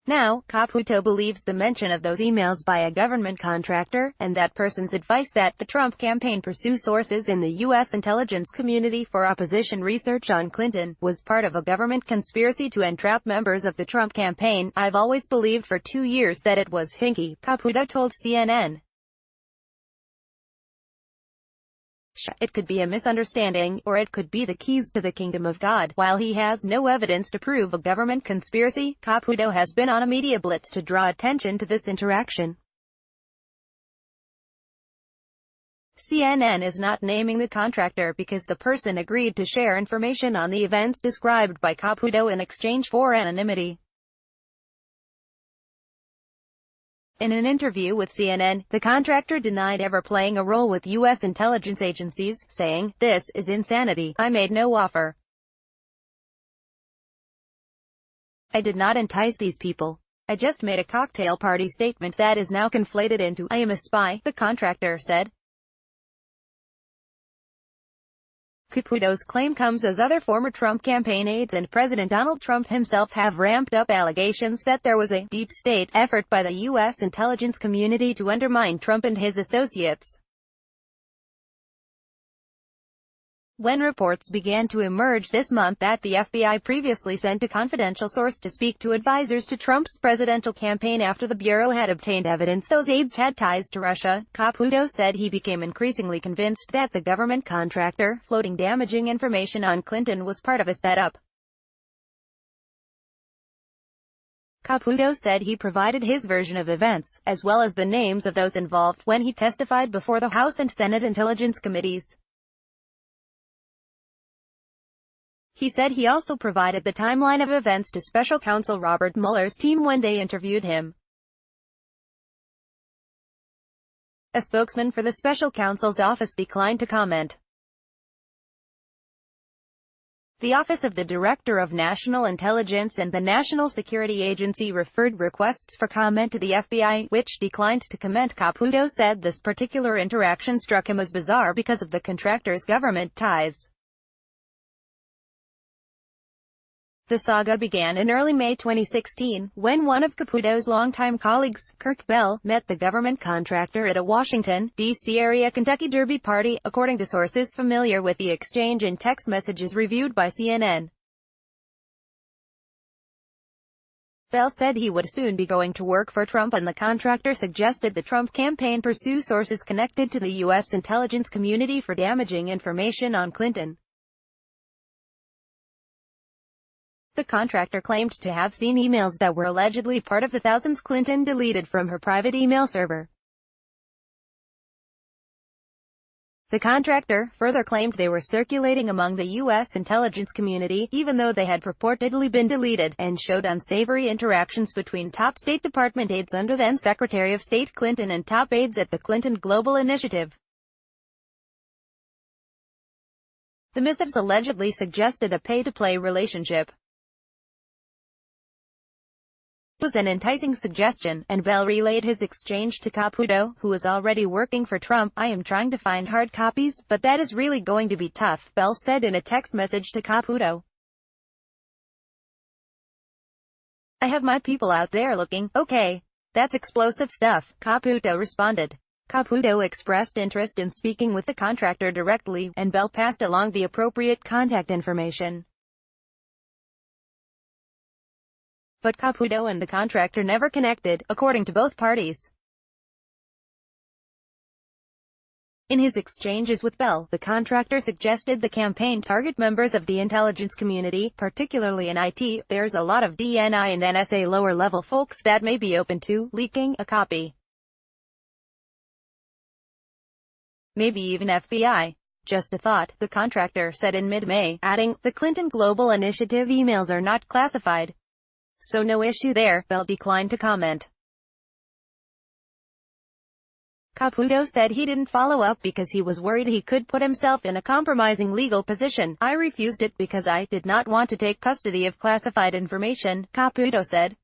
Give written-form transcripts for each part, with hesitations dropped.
Now, Caputo believes the mention of those emails by a government contractor, and that person's advice that the Trump campaign pursue sources in the U.S. intelligence community for opposition research on Clinton, was part of a government conspiracy to entrap members of the Trump campaign. "I've always believed for 2 years that it was hinky," Caputo told CNN. "It could be a misunderstanding, or it could be the keys to the kingdom of God." While he has no evidence to prove a government conspiracy, Caputo has been on a media blitz to draw attention to this interaction. CNN is not naming the contractor because the person agreed to share information on the events described by Caputo in exchange for anonymity. In an interview with CNN, the contractor denied ever playing a role with U.S. intelligence agencies, saying, "This is insanity. I made no offer. I did not entice these people. I just made a cocktail party statement that is now conflated into, I am a spy," the contractor said. Caputo's claim comes as other former Trump campaign aides and President Donald Trump himself have ramped up allegations that there was a deep state effort by the U.S. intelligence community to undermine Trump and his associates. When reports began to emerge this month that the FBI previously sent a confidential source to speak to advisors to Trump's presidential campaign after the Bureau had obtained evidence those aides had ties to Russia, Caputo said he became increasingly convinced that the government contractor, floating damaging information on Clinton, was part of a setup. Caputo said he provided his version of events, as well as the names of those involved, when he testified before the House and Senate Intelligence Committees. He said he also provided the timeline of events to Special Counsel Robert Mueller's team when they interviewed him. A spokesman for the Special Counsel's office declined to comment. The Office of the Director of National Intelligence and the National Security Agency referred requests for comment to the FBI, which declined to comment. Caputo said this particular interaction struck him as bizarre because of the contractor's government ties. The saga began in early May 2016, when one of Caputo's longtime colleagues, Kirk Bell, met the government contractor at a Washington, D.C. area Kentucky Derby party, according to sources familiar with the exchange in text messages reviewed by CNN. Bell said he would soon be going to work for Trump, and the contractor suggested the Trump campaign pursue sources connected to the U.S. intelligence community for damaging information on Clinton. The contractor claimed to have seen emails that were allegedly part of the thousands Clinton deleted from her private email server. The contractor further claimed they were circulating among the U.S. intelligence community, even though they had purportedly been deleted, and showed unsavory interactions between top State Department aides under then Secretary of State Clinton and top aides at the Clinton Global Initiative. The missives allegedly suggested a pay-to-play relationship. Was an enticing suggestion, and Bell relayed his exchange to Caputo, who was already working for Trump. "I am trying to find hard copies, but that is really going to be tough," Bell said in a text message to Caputo. "I have my people out there looking." "Okay. That's explosive stuff," Caputo responded. Caputo expressed interest in speaking with the contractor directly, and Bell passed along the appropriate contact information. But Caputo and the contractor never connected, according to both parties. In his exchanges with Bell, the contractor suggested the campaign target members of the intelligence community, particularly in IT. "There's a lot of DNI and NSA lower-level folks that may be open to leaking a copy. Maybe even FBI. Just a thought," the contractor said in mid-May, adding, "The Clinton Global Initiative emails are not classified. So no issue there." Bell declined to comment. Caputo said he didn't follow up because he was worried he could put himself in a compromising legal position. "I refused it because I did not want to take custody of classified information," Caputo said.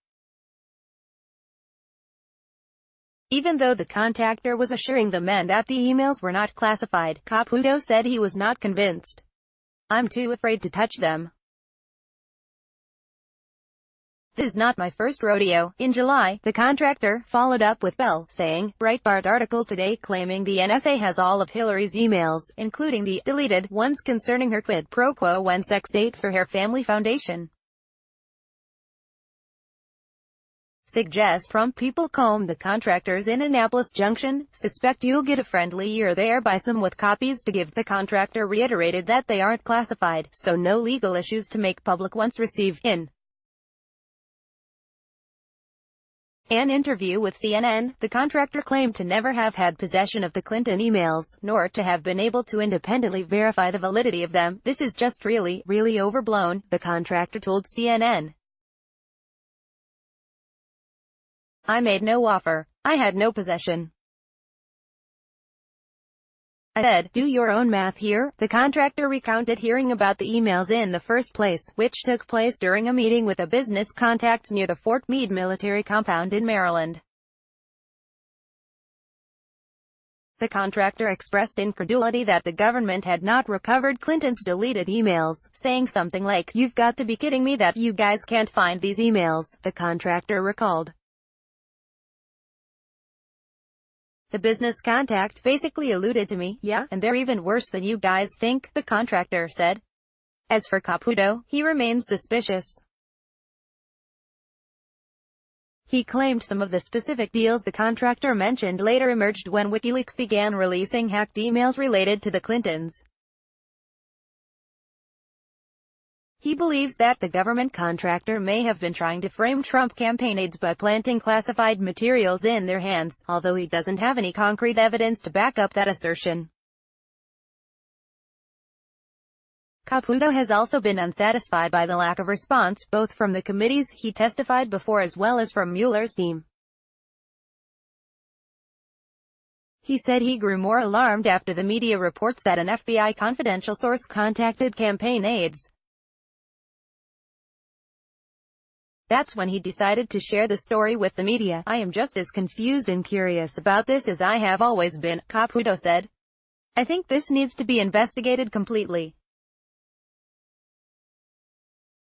Even though the contractor was assuring the men that the emails were not classified, Caputo said he was not convinced. "I'm too afraid to touch them. "This is not my first rodeo." In July, the contractor followed up with Bell, saying, Breitbart article today claiming the NSA has all of Hillary's emails, including the deleted ones concerning her quid pro quo and sex date for her family foundation. Suggest Trump people comb the contractors in Annapolis Junction. Suspect you'll get a friendly ear there by some with copies to give. The contractor reiterated that they aren't classified, so no legal issues to make public once received. In an interview with CNN, the contractor claimed to never have had possession of the Clinton emails, nor to have been able to independently verify the validity of them. "This is just really overblown," the contractor told CNN. "I made no offer. I had no possession. I said, do your own math here." The contractor recounted hearing about the emails in the first place, which took place during a meeting with a business contact near the Fort Meade military compound in Maryland. The contractor expressed incredulity that the government had not recovered Clinton's deleted emails, saying something like, "You've got to be kidding me that you guys can't find these emails," the contractor recalled. "The business contact basically alluded to me, yeah, and they're even worse than you guys think," the contractor said. As for Caputo, he remains suspicious. He claimed some of the specific deals the contractor mentioned later emerged when WikiLeaks began releasing hacked emails related to the Clintons. He believes that the government contractor may have been trying to frame Trump campaign aides by planting classified materials in their hands, although he doesn't have any concrete evidence to back up that assertion. Caputo has also been unsatisfied by the lack of response, both from the committees he testified before as well as from Mueller's team. He said he grew more alarmed after the media reports that an FBI confidential source contacted campaign aides. That's when he decided to share the story with the media. "I am just as confused and curious about this as I have always been," Caputo said. "I think this needs to be investigated completely."